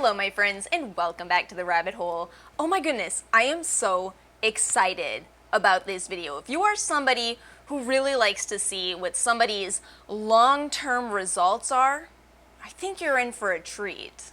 Hello my friends and welcome back to the rabbit hole. Oh my goodness, I am so excited about this video. If you are somebody who really likes to see what somebody's long-term results are, I think you're in for a treat.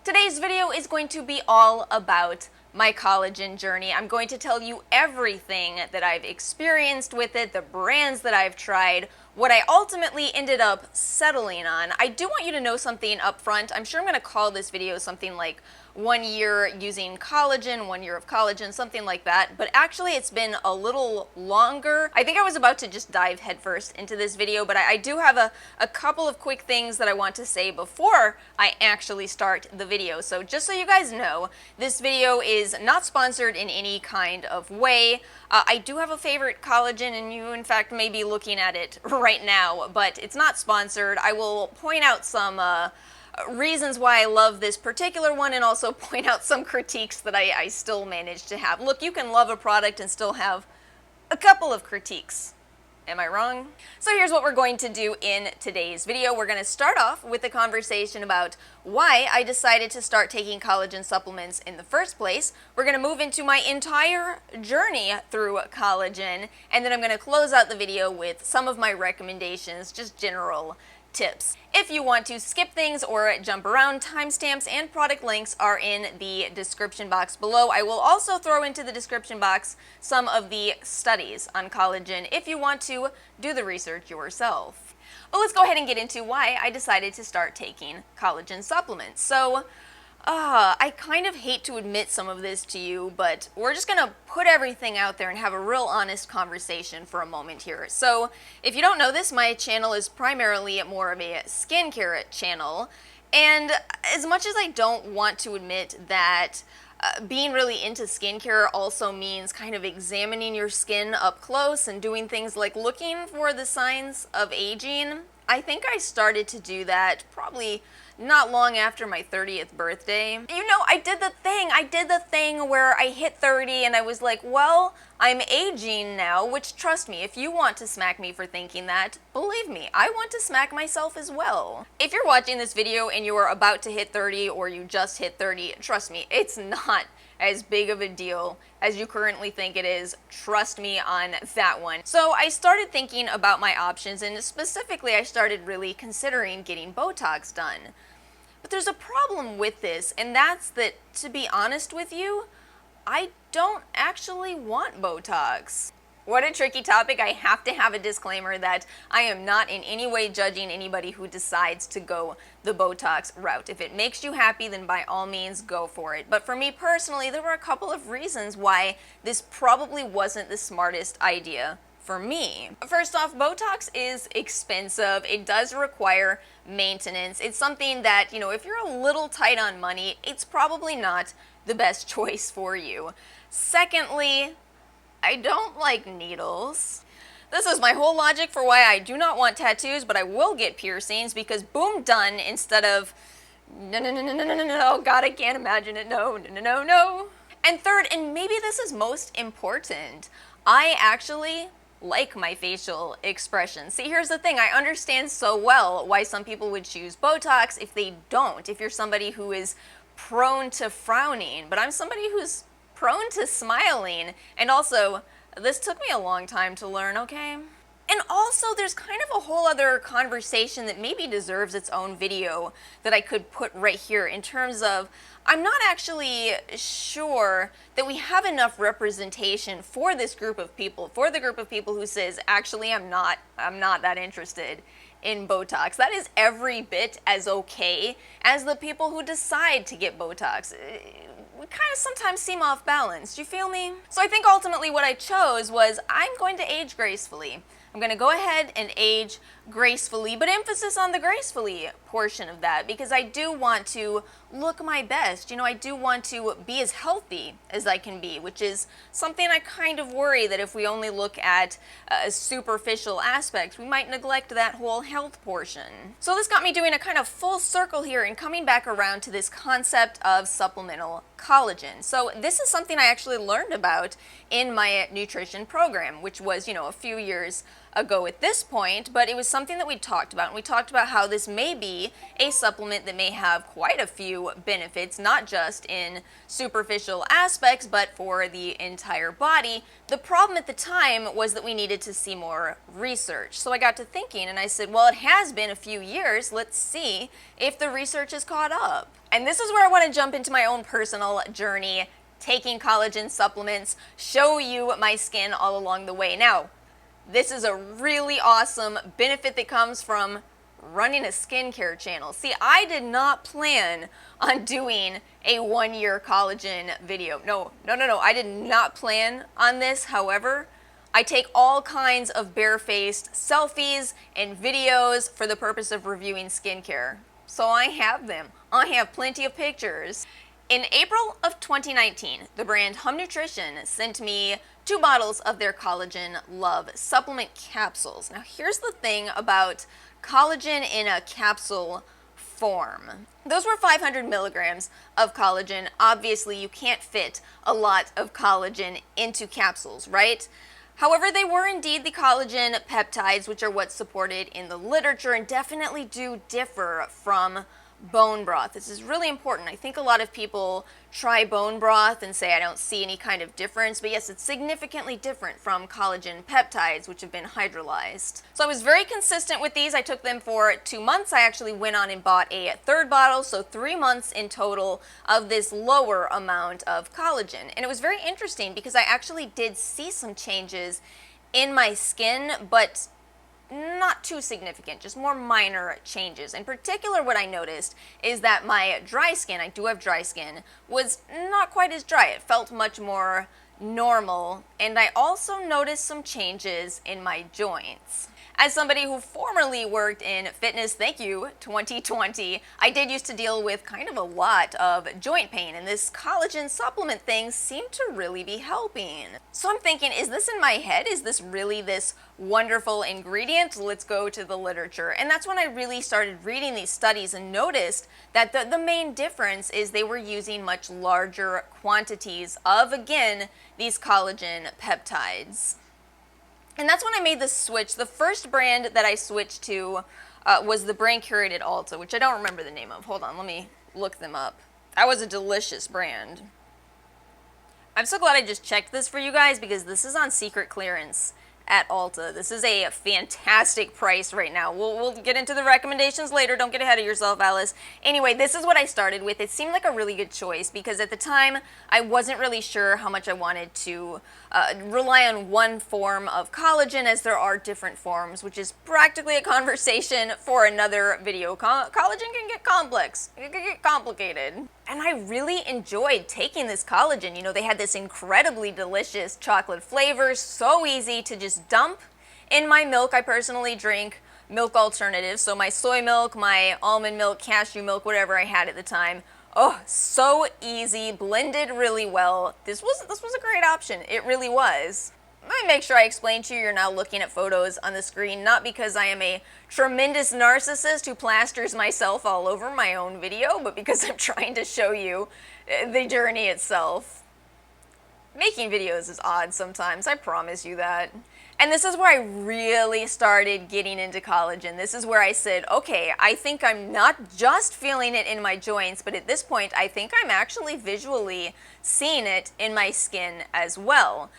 Today's video is going to be all about my collagen journey. I'm going to tell you everything that I've experienced with it, the brands that I've tried, what I ultimately ended up settling on. I do want you to know something up front. I'm sure I'm going to call this video something like 1 year using collagen, 1 year of collagen, something like that, but actually it's been a little longer. I think I was about to just dive headfirst into this video, but I do have a couple of quick things that I want to say before I actually start the video. So just so you guys know, this video is not sponsored in any kind of way. I do have a favorite collagen, and you in fact may be looking at it right now, but it's not sponsored. I will point out some reasons why I love this particular one and also point out some critiques that I still manage to have. Look, you can love a product and still have a couple of critiques. Am I wrong? So here's what we're going to do in today's video. We're going to start off with a conversation about why I decided to start taking collagen supplements in the first place. We're going to move into my entire journey through collagen, and then I'm going to close out the video with some of my recommendations, just general tips. If you want to skip things or jump around, timestamps and product links are in the description box below. I will also throw into the description box some of the studies on collagen if you want to do the research yourself. But let's go ahead and get into why I decided to start taking collagen supplements. So, I kind of hate to admit some of this to you, but we're just going to put everything out there and have a real honest conversation for a moment here. So, if you don't know this, my channel is primarily more of a skincare channel, and as much as I don't want to admit that being really into skincare also means kind of examining your skin up close and doing things like looking for the signs of aging, I think I started to do that probably not long after my 30th birthday. You know, I did the thing where I hit 30 and I was like, well, I'm aging now, which trust me, if you want to smack me for thinking that, believe me, I want to smack myself as well. If you're watching this video and you're about to hit 30 or you just hit 30, trust me, it's not as big of a deal as you currently think it is. Trust me on that one. So I started thinking about my options, and specifically I started really considering getting Botox done. But there's a problem with this, and that's that, to be honest with you, I don't actually want Botox. What a tricky topic. I have to have a disclaimer that I am not in any way judging anybody who decides to go the Botox route. If it makes you happy, then by all means go for it. But for me personally, there were a couple of reasons why this probably wasn't the smartest idea for me. First off, Botox is expensive. It does require maintenance. It's something that, you know, if you're a little tight on money, it's probably not the best choice for you. Secondly, I don't like needles. This is my whole logic for why I do not want tattoos, but I will get piercings because boom, done, instead of no, God, I can't imagine it, no. And third, and maybe this is most important, I actually like my facial expression. See, here's the thing, I understand so well why some people would choose Botox if they don't, if you're somebody who is prone to frowning, but I'm somebody who's prone to smiling, and also, this took me a long time to learn, okay? And also, there's kind of a whole other conversation that maybe deserves its own video that I could put right here in terms of, I'm not actually sure that we have enough representation for this group of people, for the group of people who says, actually, I'm not that interested in Botox. That is every bit as okay as the people who decide to get Botox. We kind of sometimes seem off balance. Do you feel me? So I think ultimately what I chose was I'm going to age gracefully. I'm going to go ahead and age gracefully, but emphasis on the gracefully portion of that, because I do want to look my best. You know, I do want to be as healthy as I can be, which is something I kind of worry that if we only look at superficial aspects, we might neglect that whole health portion. So this got me doing a kind of full circle here and coming back around to this concept of supplemental collagen. So this is something I actually learned about in my nutrition program, which was, you know, a few years ago at this point, but it was something that we talked about, and we talked about how this may be a supplement that may have quite a few benefits, not just in superficial aspects, but for the entire body. The problem at the time was that we needed to see more research. So I got to thinking, and I said, well, it has been a few years, let's see if the research has caught up. And this is where I want to jump into my own personal journey, taking collagen supplements, show you my skin all along the way. Now, this is a really awesome benefit that comes from running a skincare channel. See, I did not plan on doing a 1-year collagen video. No, I did not plan on this. However, I take all kinds of barefaced selfies and videos for the purpose of reviewing skincare. So I have them. I have plenty of pictures. In April of 2019, the brand Hum Nutrition sent me 2 bottles of their Collagen Love supplement capsules. Now here's the thing about collagen in a capsule form. Those were 500 milligrams of collagen. Obviously, you can't fit a lot of collagen into capsules, right? However, they were indeed the collagen peptides, which are what's supported in the literature and definitely do differ from bone broth. This is really important. I think a lot of people try bone broth and say I don't see any kind of difference, but yes, it's significantly different from collagen peptides, which have been hydrolyzed. So I was very consistent with these. I took them for 2 months. I actually went on and bought a 3rd bottle, so 3 months in total of this lower amount of collagen. And it was very interesting because I actually did see some changes in my skin, but not too significant, just more minor changes. In particular, what I noticed is that my dry skin, I do have dry skin, was not quite as dry. It felt much more normal, and I also noticed some changes in my joints. As somebody who formerly worked in fitness, thank you, 2020, I did used to deal with kind of a lot of joint pain, and this collagen supplement thing seemed to really be helping. So I'm thinking, is this in my head? Is this really this wonderful ingredient? Let's go to the literature. And that's when I really started reading these studies and noticed that the main difference is they were using much larger quantities of, again, these collagen peptides. And that's when I made the switch. The first brand that I switched to was the brand curated Ulta, which I don't remember the name of. Hold on, let me look them up. That was a delicious brand. I'm so glad I just checked this for you guys because this is on secret clearance at Ulta. This is a fantastic price right now. We'll get into the recommendations later. Don't get ahead of yourself, Alice. Anyway, this is what I started with. It seemed like a really good choice because at the time I wasn't really sure how much I wanted to rely on one form of collagen, as there are different forms, which is practically a conversation for another video. Collagen can get complex. It can get complicated. And I really enjoyed taking this collagen. You know, they had this incredibly delicious chocolate flavor, so easy to just dump in my milk. I personally drink milk alternatives, so my soy milk, my almond milk, cashew milk, whatever I had at the time. Oh, so easy, blended really well. This was a great option. It really was. Let me make sure I explain to you you're now looking at photos on the screen, not because I am a tremendous narcissist who plasters myself all over my own video, but because I'm trying to show you the journey itself. Making videos is odd sometimes, I promise you that. And this is where I really started getting into collagen. This is where I said, okay, I think I'm not just feeling it in my joints, but at this point, I think I'm actually visually seeing it in my skin as well.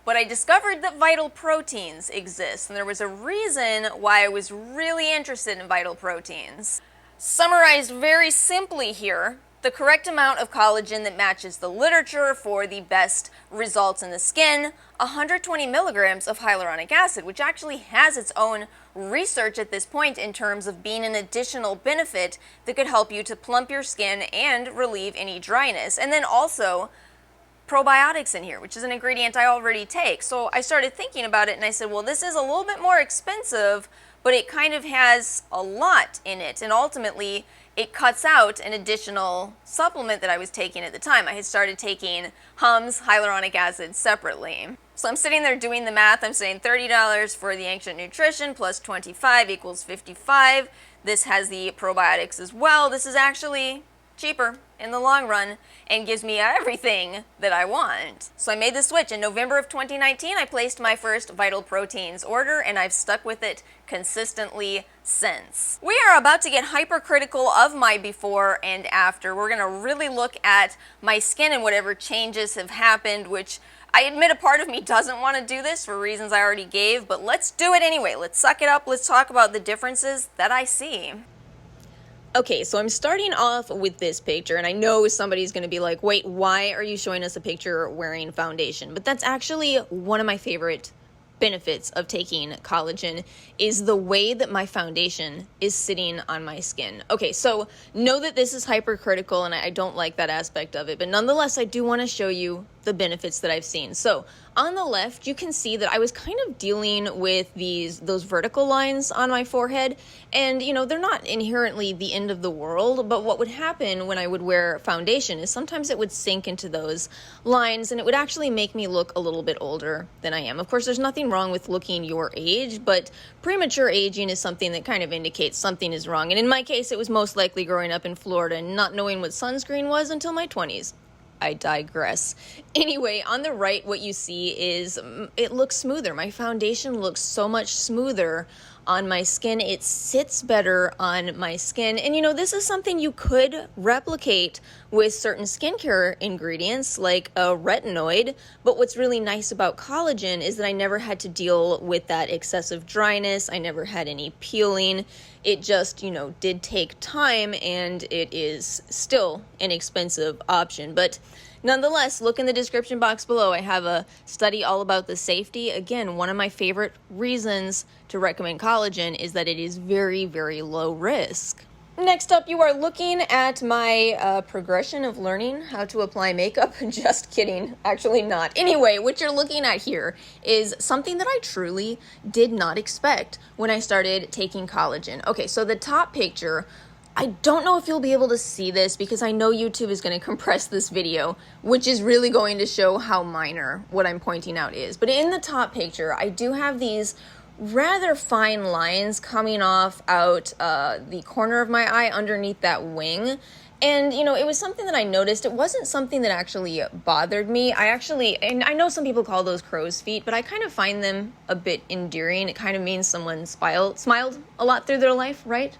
But I discovered that vital proteins exist, and there was a reason why I was really interested in vital proteins. Summarized very simply here, the correct amount of collagen that matches the literature for the best results in the skin, 120 milligrams of hyaluronic acid, which actually has its own research at this point in terms of being an additional benefit that could help you to plump your skin and relieve any dryness. And then also probiotics in here, which is an ingredient I already take. So I started thinking about it and I said, well, this is a little bit more expensive, but but it kind of has a lot in it, and ultimately it cuts out an additional supplement that I was taking at the time. I had started taking Hum's hyaluronic acid separately. So I'm sitting there doing the math. I'm saying $30 for the ancient nutrition plus 25 equals 55. This has the probiotics as well. This is actually cheaper in the long run and gives me everything that I want. So I made the switch. In November of 2019, I placed my first Vital Proteins order, and I've stuck with it consistently since. We are about to get hypercritical of my before and after. We're gonna really look at my skin and whatever changes have happened, which I admit a part of me doesn't want to do this for reasons I already gave, but let's do it anyway. Let's suck it up. Let's talk about the differences that I see. Okay, so I'm starting off with this picture, and I know somebody's going to be like, wait, why are you showing us a picture wearing foundation? But that's actually one of my favorite benefits of taking collagen, is the way that my foundation is sitting on my skin. Okay, so know that this is hypercritical, and I don't like that aspect of it, but nonetheless, I do want to show you the benefits that I've seen. So on the left, you can see that I was kind of dealing with those vertical lines on my forehead, and they're not inherently the end of the world, but what would happen when I would wear foundation is sometimes it would sink into those lines, and it would actually make me look a little bit older than I am. Of course, there's nothing wrong with looking your age, but premature aging is something that kind of indicates something is wrong. And in my case, it was most likely growing up in Florida and not knowing what sunscreen was until my 20s. I digress. Anyway, on the right, what you see is it looks smoother. My foundation looks so much smoother on my skin. It sits better on my skin. And this is something you could replicate with certain skincare ingredients like a retinoid. But what's really nice about collagen is that I never had to deal with that excessive dryness. I never had any peeling. It just, did take time, and it is still an expensive option. But nonetheless, look in the description box below. I have a study all about the safety. Again, one of my favorite reasons to recommend collagen is that it is very, very low risk. Next up, you are looking at my progression of learning how to apply makeup. Just kidding. Actually not. Anyway, what you're looking at here is something that I truly did not expect when I started taking collagen. Okay, so the top picture, I don't know if you'll be able to see this because I know YouTube is going to compress this video, which is really going to show how minor what I'm pointing out is. But in the top picture, I do have these rather fine lines coming off out the corner of my eye underneath that wing. And, it was something that I noticed. It wasn't something that actually bothered me. And I know some people call those crow's feet, but I kind of find them a bit endearing. It kind of means someone smiled a lot through their life, right?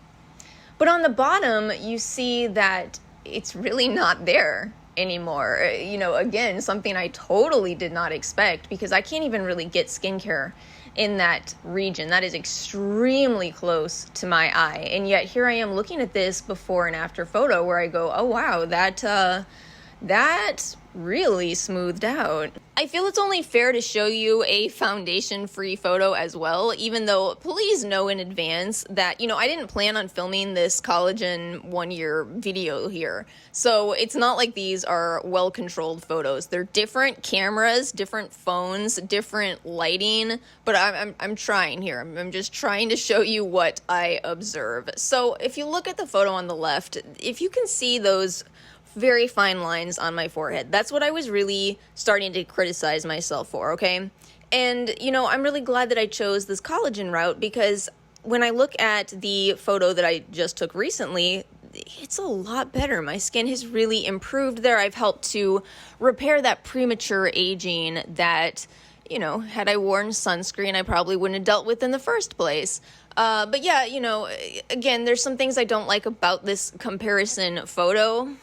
But on the bottom, you see that it's really not there anymore. Again, something I totally did not expect because I can't even really get skincare in that region. That is extremely close to my eye. And yet here I am looking at this before and after photo where I go, oh wow, that really smoothed out. I feel it's only fair to show you a foundation-free photo as well, even though please know in advance that, I didn't plan on filming this collagen 1-year video here. So it's not like these are well-controlled photos. They're different cameras, different phones, different lighting, but I'm trying here. I'm just trying to show you what I observe. So if you look at the photo on the left, if you can see those very fine lines on my forehead, that's what I was really starting to criticize myself for, okay? And, I'm really glad that I chose this collagen route because when I look at the photo that I just took recently, it's a lot better. My skin has really improved there. I've helped to repair that premature aging that, had I worn sunscreen, I probably wouldn't have dealt with in the first place. But yeah, again, there's some things I don't like about this comparison photo.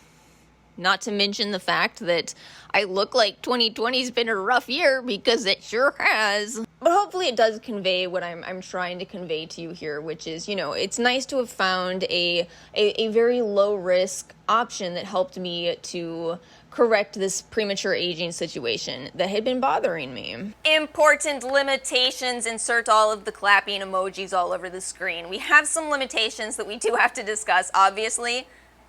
Not to mention the fact that I look like 2020's been a rough year because it sure has. But hopefully it does convey what I'm trying to convey to you here, which is, it's nice to have found a very low risk option that helped me to correct this premature aging situation that had been bothering me. Important limitations. Insert all of the clapping emojis all over the screen. We have some limitations that we do have to discuss, obviously.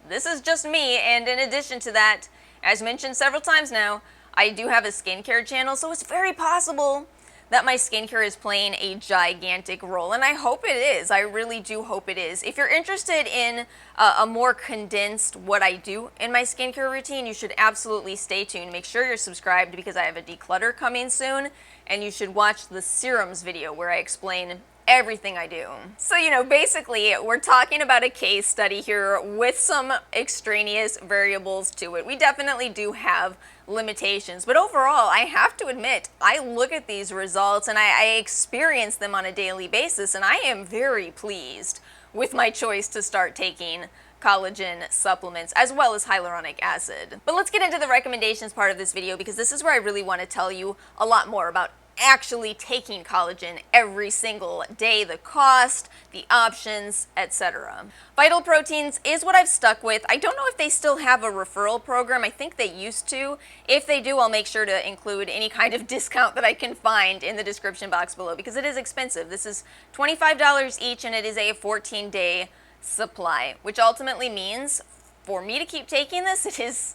This is just me, and in addition to that, as mentioned several times now, I do have a skincare channel, so it's very possible that my skincare is playing a gigantic role, and I hope it is. I really do hope it is. If you're interested in a more condensed what I do in my skincare routine, you should absolutely stay tuned. Make sure you're subscribed because I have a declutter coming soon, and you should watch the serums video where I explain everything I do. So, basically, we're talking about a case study here with some extraneous variables to it. We definitely do have limitations, but overall, I have to admit, I look at these results and I experience them on a daily basis, and I am very pleased with my choice to start taking collagen supplements as well as hyaluronic acid. But let's get into the recommendations part of this video, because this is where I really want to tell you a lot more about actually taking collagen every single day, the cost, the options, etc. Vital Proteins is what I've stuck with. I don't know if they still have a referral program. I think they used to. If they do, I'll make sure to include any kind of discount that I can find in the description box below, because it is expensive. This is $25 each, and it is a 14-day supply, which ultimately means for me to keep taking this, it is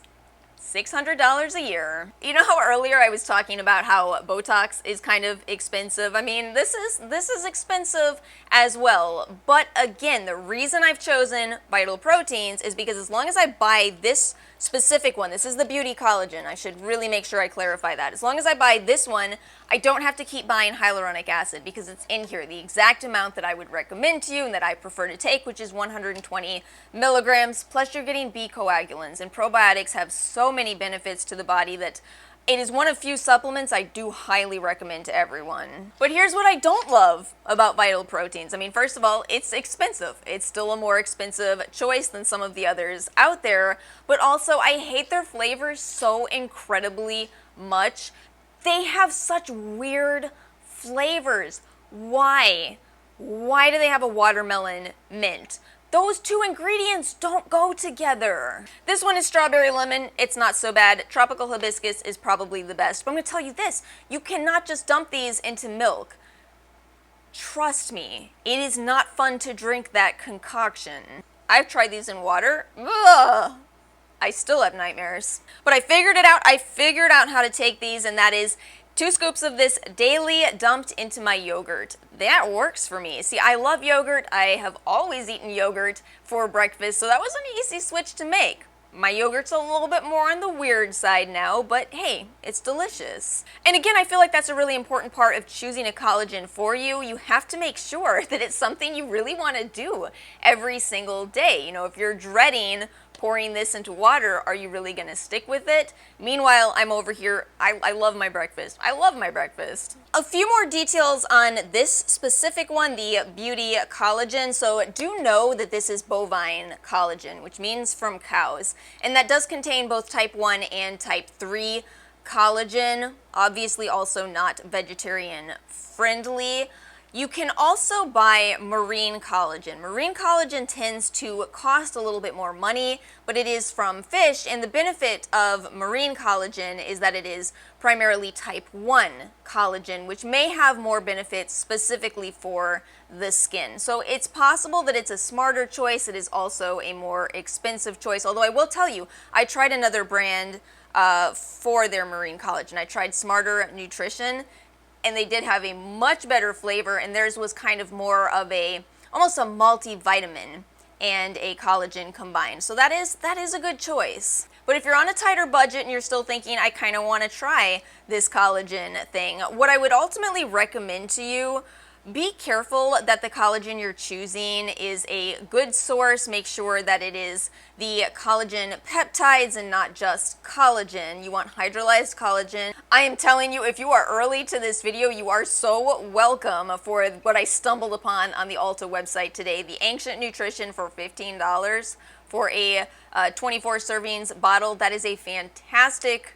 $600 a year. You know how earlier I was talking about how Botox is kind of expensive? I mean, this is expensive as well. But again, the reason I've chosen Vital Proteins is because as long as I buy this specific one, this is the Beauty Collagen, I should really make sure I clarify that. As long as I buy this one, I don't have to keep buying hyaluronic acid because it's in here, the exact amount that I would recommend to you and that I prefer to take, which is 120 milligrams, plus you're getting B coagulans, and probiotics have so many benefits to the body that it is one of few supplements I do highly recommend to everyone. But here's what I don't love about Vital Proteins. I mean, first of all, it's expensive. It's still a more expensive choice than some of the others out there, but also I hate their flavors so incredibly much. They have such weird flavors. Why? Why do they have a watermelon mint? Those two ingredients don't go together. This one is strawberry lemon. It's not so bad. Tropical hibiscus is probably the best. But I'm going to tell you this. You cannot just dump these into milk. Trust me, it is not fun to drink that concoction. I've tried these in water. Ugh. I still have nightmares. But I figured it out. I figured out how to take these, and that is 2 scoops of this daily dumped into my yogurt. That works for me. See, I love yogurt. I have always eaten yogurt for breakfast, so that was an easy switch to make. My yogurt's a little bit more on the weird side now, but hey, it's delicious. And again, I feel like that's a really important part of choosing a collagen for you. You have to make sure that it's something you really want to do every single day. If you're dreading pouring this into water, are you really going to stick with it? Meanwhile, I'm over here, I love my breakfast. I love my breakfast. A few more details on this specific one, the Beauty Collagen. So do know that this is bovine collagen, which means from cows. And that does contain both type 1 and type 3 collagen, obviously also not vegetarian friendly. You can also buy marine collagen. Marine collagen tends to cost a little bit more money, but it is from fish, and the benefit of marine collagen is that it is primarily type 1 collagen, which may have more benefits specifically for the skin. So it's possible that it's a smarter choice. It is also a more expensive choice, although I will tell you, I tried another brand for their marine collagen. I tried Smarter Nutrition, and they did have a much better flavor, and theirs was kind of more of almost a multivitamin and a collagen combined. So that is a good choice. But if you're on a tighter budget and you're still thinking, I kind of want to try this collagen thing, what I would ultimately recommend to you, be careful that the collagen you're choosing is a good source. Make sure that it is the collagen peptides and not just collagen. You want hydrolyzed collagen. I am telling you, if you are early to this video, you are so welcome for what I stumbled upon on the Ulta website today. The Ancient Nutrition for $15 for a 24 servings bottle. That is a fantastic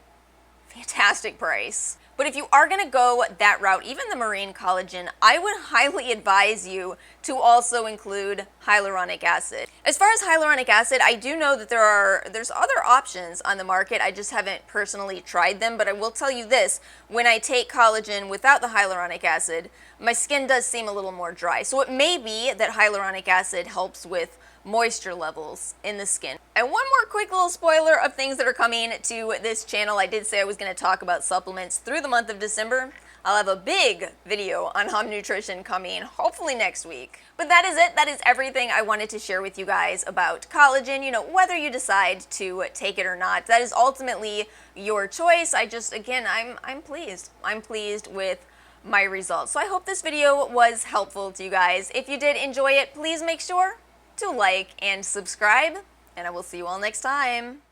price. But if you are going to go that route, even the marine collagen, I would highly advise you to also include hyaluronic acid. As far as hyaluronic acid, I do know that there's other options on the market. I just haven't personally tried them, but I will tell you this, when I take collagen without the hyaluronic acid, my skin does seem a little more dry. So it may be that hyaluronic acid helps with moisture levels in the skin. And one more quick little spoiler of things that are coming to this channel. I did say I was going to talk about supplements through the month of December. I'll have a big video on hum nutrition coming, hopefully next week. But that is it. That is everything I wanted to share with you guys about collagen. You know, whether you decide to take it or not, that is ultimately your choice. Again, I'm pleased. I'm pleased with my results. So I hope this video was helpful to you guys. If you did enjoy it, please make sure to like and subscribe, and I will see you all next time.